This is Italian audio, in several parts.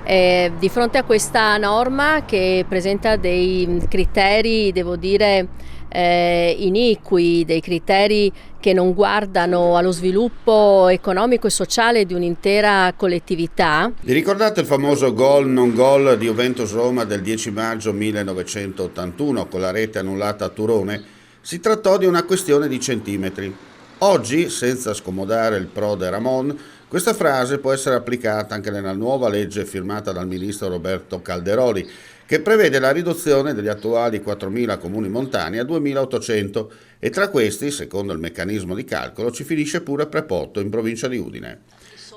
Di fronte a questa norma che presenta dei criteri, devo dire, iniqui, dei criteri che non guardano allo sviluppo economico e sociale di un'intera collettività. Vi ricordate il famoso gol non gol di Juventus-Roma del 10 maggio 1981 con la rete annullata a Turone? Si trattò di una questione di centimetri. Oggi, senza scomodare il prode Ramon, questa frase può essere applicata anche nella nuova legge firmata dal ministro Roberto Calderoli, che prevede la riduzione degli attuali 4.000 comuni montani a 2.800 e tra questi, secondo il meccanismo di calcolo, ci finisce pure Prepotto in provincia di Udine.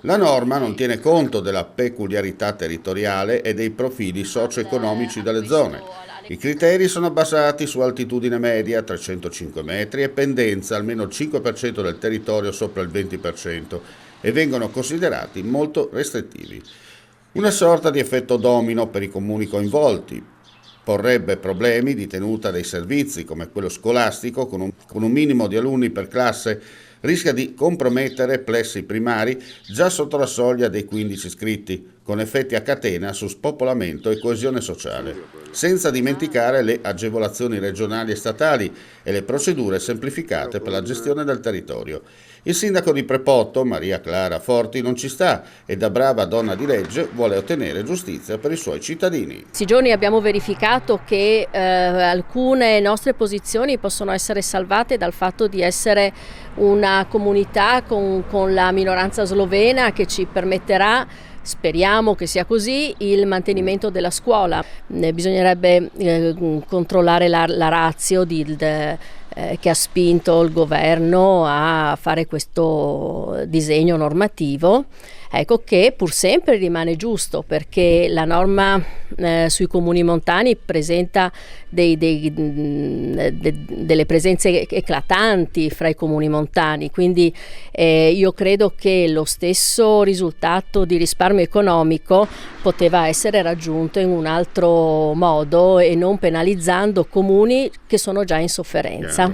La norma non tiene conto della peculiarità territoriale e dei profili socio-economici delle zone. I criteri sono basati su altitudine media, 305 metri, e pendenza, almeno il 5% del territorio sopra il 20%, e vengono considerati molto restrittivi. Una sorta di effetto domino per i comuni coinvolti. Porrebbe problemi di tenuta dei servizi, come quello scolastico, con un minimo di alunni per classe, rischia di compromettere plessi primari già sotto la soglia dei 15 iscritti, con effetti a catena su spopolamento e coesione sociale, senza dimenticare le agevolazioni regionali e statali e le procedure semplificate per la gestione del territorio. Il sindaco di Prepotto, Maria Clara Forti, non ci sta e da brava donna di legge vuole ottenere giustizia per i suoi cittadini. In questi giorni abbiamo verificato che alcune nostre posizioni possono essere salvate dal fatto di essere una comunità con la minoranza slovena che ci permetterà, speriamo che sia così, il mantenimento della scuola. Bisognerebbe controllare la ratio che ha spinto il governo a fare questo disegno normativo, ecco, che pur sempre rimane giusto, perché la norma sui comuni montani presenta delle presenze eclatanti fra i comuni montani, quindi io credo che lo stesso risultato di risparmio economico poteva essere raggiunto in un altro modo e non penalizzando comuni che sono già in sofferenza.